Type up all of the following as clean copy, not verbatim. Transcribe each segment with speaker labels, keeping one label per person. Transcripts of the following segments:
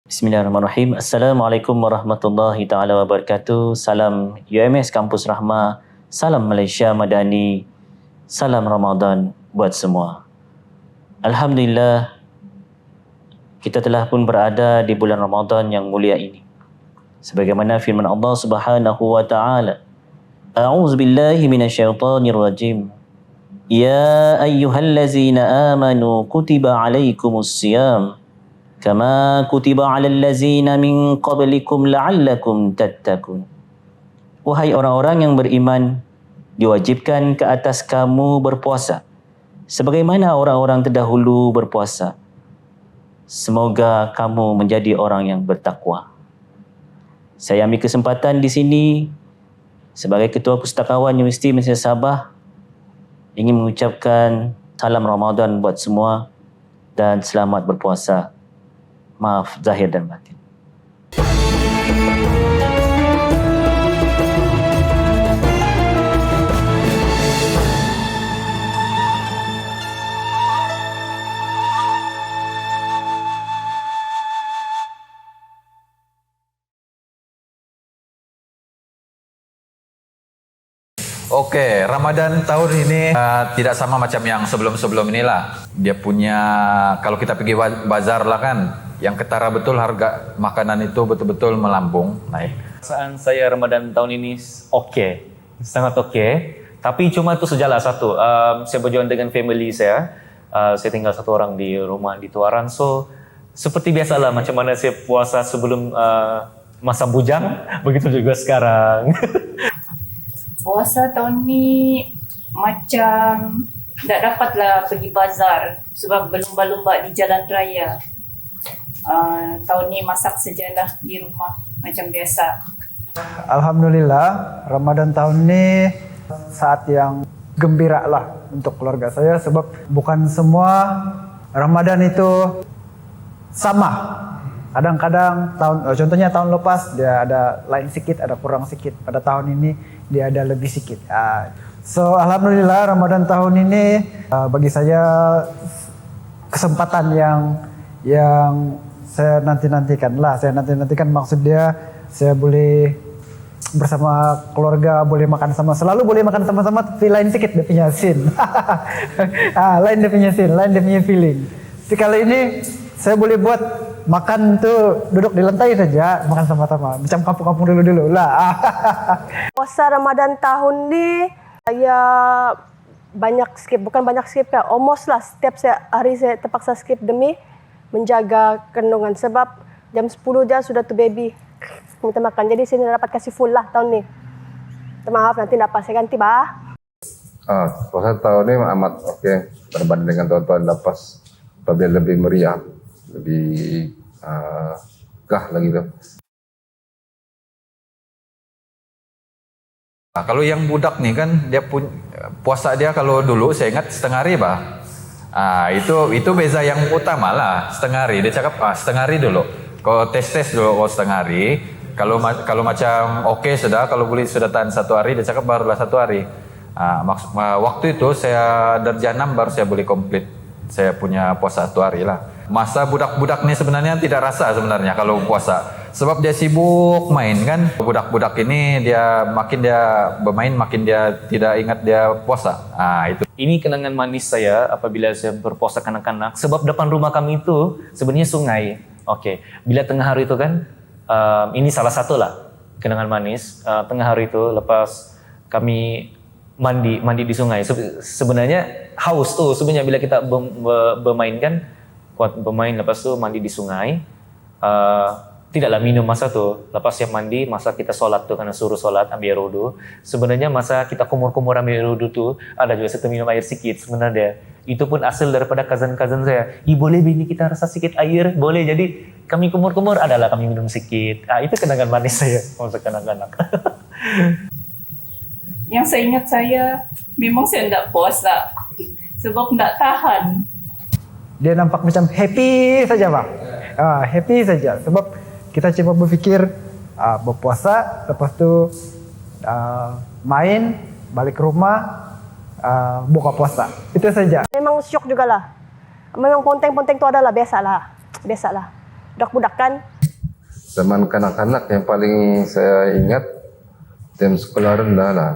Speaker 1: Bismillahirrahmanirrahim. Assalamualaikum warahmatullahi taala wabarakatuh. Salam UMS Kampus Rahmah. Salam Malaysia Madani. Salam Ramadan buat semua. Alhamdulillah, kita telah pun berada di bulan Ramadan yang mulia ini. Sebagaimana firman Allah Subhanahu wa taala, A'udzubillahi minasyaitonir rajim. Ya ayyuhallazina amanu kutiba alaikumusiyam kama kutiba alal ladzina min qablikum la'allakum tattaqun. Wahai orang-orang yang beriman, diwajibkan ke atas kamu berpuasa sebagaimana orang-orang terdahulu berpuasa. Semoga kamu menjadi orang yang bertakwa. Saya ambil kesempatan di sini sebagai Ketua Pustakawan Universiti Malaysia Sabah ingin mengucapkan salam Ramadan buat semua dan selamat berpuasa. Maaf zahir dan batin.
Speaker 2: Oke, Ramadan tahun ini tidak sama macam yang sebelum-sebelum inilah. Dia punya, kalau kita pergi bazar lah kan, yang ketara betul harga makanan itu betul-betul melambung naik.
Speaker 3: Perasaan saya Ramadan tahun ini sangat oke. Tapi cuma itu sajalah satu. Saya berjuang dengan family saya. Saya tinggal satu orang di rumah di Tuaran. So seperti biasalah macam mana saya puasa sebelum masa bujang, begitu juga sekarang.
Speaker 4: Puasa tahun ni macam tak dapatlah pergi bazar sebab berlumba-lumba di jalan raya. Tahun ni masak sajalah di rumah macam biasa.
Speaker 5: Alhamdulillah, Ramadan tahun ni saat yang gembira lah untuk keluarga saya sebab bukan semua Ramadan itu sama. Kadang-kadang contohnya tahun lepas dia ada lain sikit, ada kurang sikit. Pada tahun ini dia ada lebih sikit. So alhamdulillah Ramadan tahun ini bagi saya kesempatan yang saya nanti-nantikan lah. Saya nanti-nantikan maksud dia saya boleh bersama keluarga, boleh makan sama, selalu boleh makan sama-sama tapi lain sikit dia punya scene. Lain dia punya scene, lain dia punya feeling. Tapi kali ini saya boleh buat makan tuh duduk di lantai saja, makan sama-sama. Macam kampung-kampung dulu-dulu lah.
Speaker 6: Puasa Ramadan tahun ni saya banyak skip, bukan banyak skip kan, almost lah setiap hari saya terpaksa skip demi menjaga kandungan sebab jam 10 dia sudah tu baby minta makan. Jadi saya dapat kasih full lah tahun ni. Maaf nanti tak apa, saya ganti bah.
Speaker 7: Puasa tahun ini amat oke berbanding dengan tahun-tahun lepas, tapi lebih meriah, lebih gah lagi tuh.
Speaker 2: Nah, kalau yang budak nih kan dia puasa dia kalau dulu saya ingat setengah hari bah. Itu beza yang utama lah, setengah hari. Dia cakap setengah hari dulu. Kalau tes dulu setengah hari. Kalau macam oke sudah, kalau boleh sudah tahan satu hari, dia cakap barulah satu hari. Waktu itu saya darjah 6 baru saya boleh komplit. Saya punya puasa satu hari lah. Masa budak-budak nih sebenarnya tidak rasa sebenarnya kalau puasa. Sebab dia sibuk main kan. Budak-budak ini makin dia bermain, makin dia tidak ingat dia puasa. Itu.
Speaker 3: Ini kenangan manis saya apabila saya berpuasa kanak-kanak. Sebab depan rumah kami itu sebenarnya sungai. Oke, bila tengah hari itu kan, ini salah satu lah kenangan manis. Tengah hari itu lepas kami mandi di sungai. Sebenarnya haus tuh sebenarnya bila kita bermain kan, kuat bermain lepas tu mandi di sungai. Tidaklah minum masa tu. Lepas siap mandi, masa kita solat tu karena suruh solat ambil wudu. Sebenarnya masa kita kumur-kumur ambil wudu tu ada juga satu minum air sikit sebenarnya. Itu pun asal daripada cousin saya. Boleh bini kita rasa sikit air, boleh. Jadi kami kumur-kumur adalah kami minum sikit. Itu kenangan manis saya masa kanak-kanak.
Speaker 4: Yang saya ingat memang saya tak puasa sebab tak tahan.
Speaker 5: Dia nampak macam happy saja bang. Happy saja sebab kita cuma berfikir berpuasa, lepas tu main, balik ke rumah, buka puasa. Itu saja.
Speaker 6: Memang syok jugalah. Memang ponteng-ponteng tu adalah biasalah. Budak-budak kan.
Speaker 7: Zaman kanak-kanak yang paling saya ingat jam sekolah rendah lah.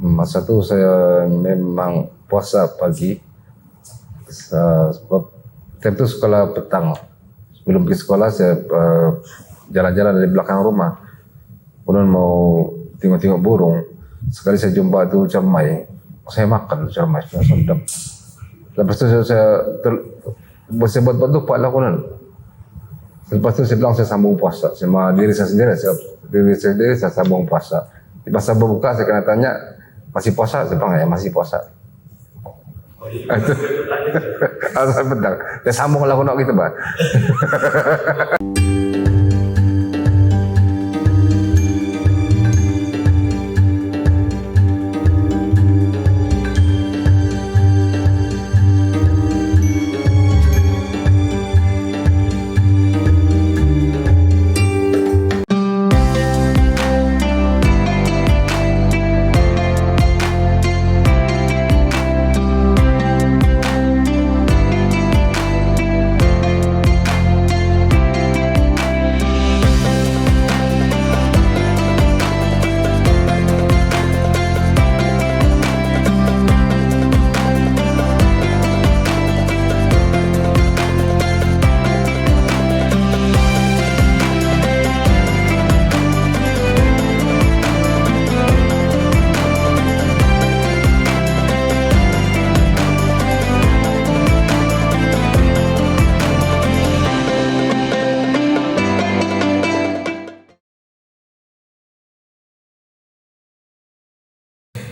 Speaker 7: Masa itu saya memang puasa pagi. Sebab time itu sekolah petang. Sebelum pergi sekolah saya jalan-jalan dari belakang rumah. Kemudian mau tengok-tengok burung. Sekali saya jumpa itu cermai. Saya makan cermai, sedap. Lepas itu saya buat lupa lah konon. Lepas itu saya bilang saya sambung puasa sama diri saya sendiri. Saya sambung puasa. Di masa berbuka saya kena tanya, masih puasa? Saya bilang ya masih puasa. Itu saya betul. Saya sambung lah konon gitu bah.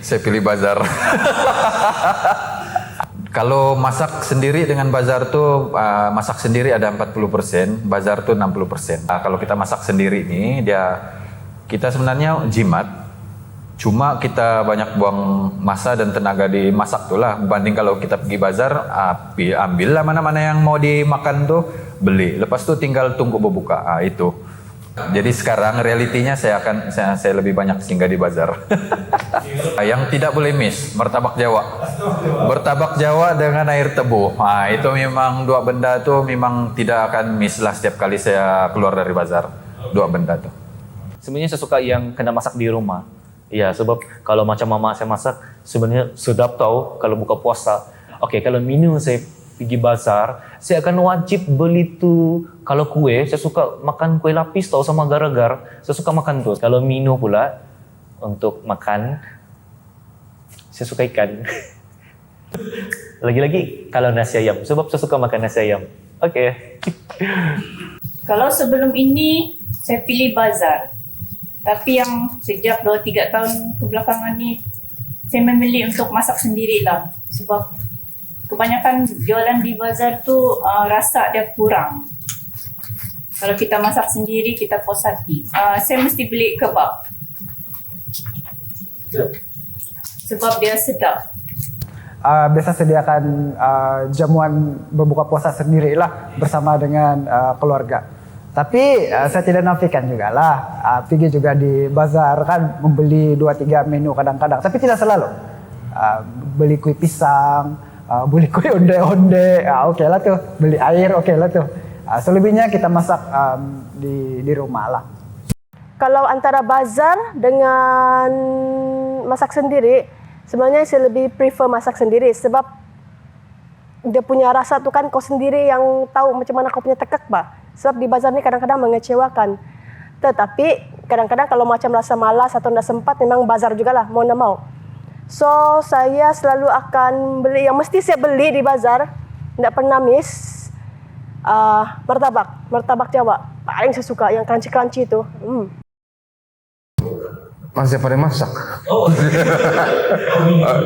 Speaker 2: Saya pilih bazar. Kalau masak sendiri dengan bazar tuh masak sendiri ada 40%, bazar tuh 60%. Kalau kita masak sendiri ini kita sebenarnya jimat. Cuma kita banyak buang masa dan tenaga di masak tuh lah. Banding kalau kita pergi bazar, ambillah mana-mana yang mau dimakan tuh, beli. Lepas tuh tinggal tunggu berbuka. Itu. Jadi sekarang realitinya saya lebih banyak singgah di bazar. Yang tidak boleh miss, martabak Jawa. Martabak Jawa dengan air tebu. Itu memang dua benda tuh memang tidak akan miss lah setiap kali saya keluar dari bazar. Dua benda tuh.
Speaker 3: Sebenarnya saya suka yang kena masak di rumah. Iya, sebab kalau macam mama saya masak, sebenarnya sedap tahu kalau buka puasa. Oke, kalau minum saya pergi bazar, saya akan wajib beli tuh. Kalau kue, saya suka makan kue lapis tahu sama gar-gar. Saya suka makan tuh. Kalau minum pula, untuk makan, saya suka ikan. Lagi-lagi kalau nasi ayam, sebab saya suka makan nasi ayam. Oke.
Speaker 4: Kalau sebelum ini, saya pilih bazar. Tapi yang sejak 2-3 tahun kebelakangan ni, saya memilih untuk masak sendirilah. Sebab kebanyakan jualan di bazar tu rasa dia kurang. Kalau kita masak sendiri, kita puas hati. Saya mesti beli kebab. Sebab dia sedap.
Speaker 5: Biasa sediakan jamuan berbuka puasa sendirilah bersama dengan keluarga. Tapi saya tidak nafikan juga lah. Pergi juga di bazar kan membeli 2-3 menu kadang-kadang. Tapi tidak selalu. Beli kue pisang, beli kue onde-onde, oke lah tuh. Beli air, oke lah tuh. Selebihnya kita masak di rumah lah.
Speaker 6: Kalau antara bazar dengan masak sendiri, sebenarnya saya lebih prefer masak sendiri sebab dia punya rasa tu kan kau sendiri yang tahu macam mana kau punya tekak bah. Sebab di bazar ni kadang-kadang mengecewakan. Tetapi kadang-kadang kalau macam rasa malas atau tidak sempat, memang bazar jugalah, mau tidak mau. So, saya selalu akan beli, yang mesti saya beli di bazar, tidak pernah miss, martabak Jawa. Paling saya suka, yang crunchy-crunchy itu.
Speaker 7: Mas siapa yang masak?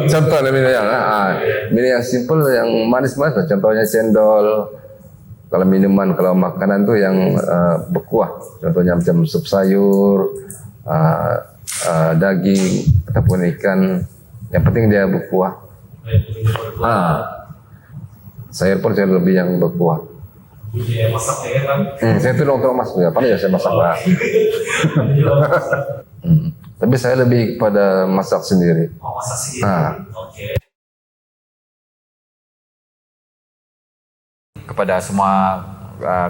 Speaker 7: Contoh menu yang simple, yang manis-manis. Contohnya cendol. Kalau minuman, kalau makanan tuh yang berkuah. Contohnya macam sup sayur, daging, ataupun ikan. Yang penting dia berkuah. Sayur pun saya lebih yang berkuah. Saya tuh untuk mas ya, paling ya saya masak lah. Tapi saya lebih pada masak sendiri.
Speaker 3: Masak sendiri.
Speaker 2: Kepada semua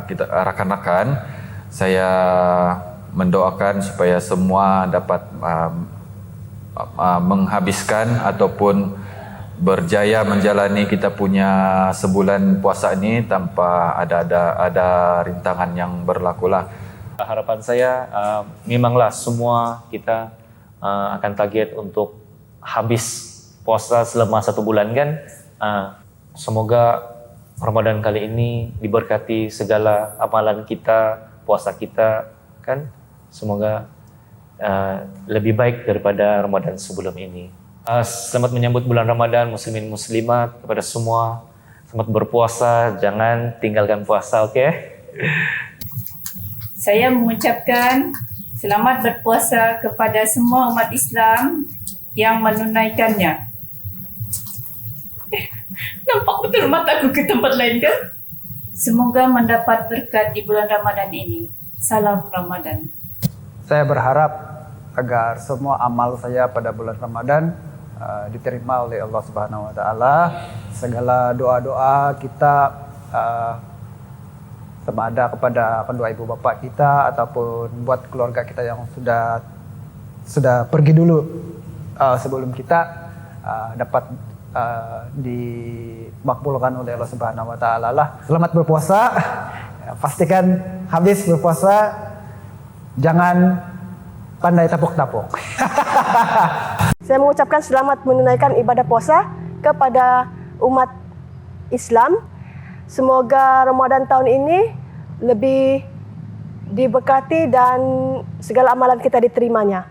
Speaker 2: kita rakan-rakan, saya mendoakan supaya semua dapat menghabiskan ataupun berjaya menjalani kita punya sebulan puasa ini tanpa ada rintangan yang berlaku lah.
Speaker 3: Harapan saya memanglah semua kita akan target untuk habis puasa selama 1 bulan kan. Semoga Ramadan kali ini diberkati segala amalan kita, puasa kita kan. Semoga lebih baik daripada Ramadan sebelum ini. Selamat menyambut bulan Ramadan, muslimin muslimat kepada semua. Selamat berpuasa, jangan tinggalkan puasa, oke?
Speaker 4: Saya mengucapkan selamat berpuasa kepada semua umat Islam yang menunaikannya. Nampak betul mataku ke tempat lain kan? Semoga mendapat berkat di bulan Ramadan ini. Salam Ramadan.
Speaker 5: Saya berharap agar semua amal saya pada bulan Ramadan diterima oleh Allah Subhanahu wa taala. Segala doa-doa kita sama ada kepada kedua ibu bapak kita ataupun buat keluarga kita yang sudah pergi dulu sebelum kita dapat dimakbulkan oleh Allah Subhanahu wa taala lah. Selamat berpuasa. Pastikan habis berpuasa, jangan pandai tapuk-tapuk.
Speaker 6: Saya mengucapkan selamat menunaikan ibadah puasa kepada umat Islam. Semoga Ramadan tahun ini lebih diberkati dan segala amalan kita diterimanya.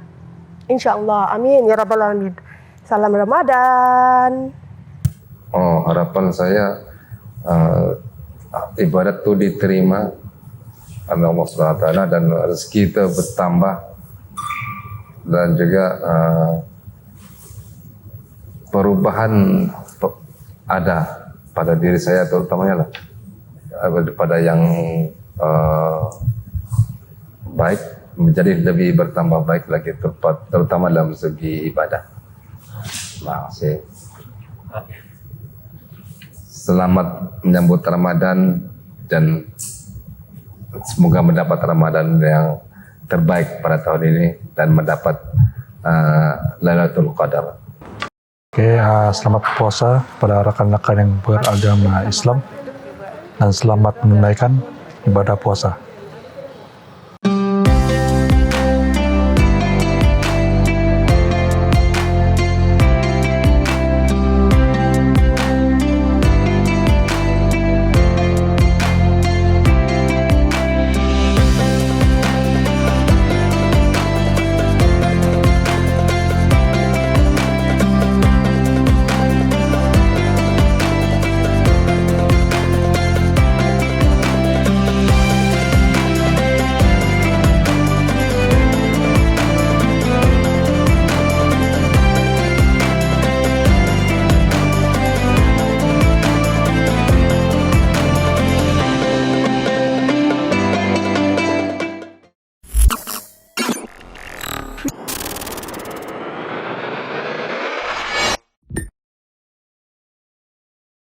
Speaker 6: InsyaAllah. Amin. Ya Rabbal Alamin. Salam Ramadan.
Speaker 7: Harapan saya ibadat itu diterima oleh Allah SWT dan rezeki kita bertambah dan juga perubahan ada pada diri saya terutamanya lah pada yang baik menjadi lebih bertambah baik lagi terutama dalam segi ibadah. Terima kasih. Selamat menyambut Ramadan dan semoga mendapat Ramadan yang terbaik pada tahun ini dan mendapat Lailatul Qadar.
Speaker 8: Oke, selamat puasa pada rekan-rekan yang beragama Islam dan selamat menunaikan ibadah puasa.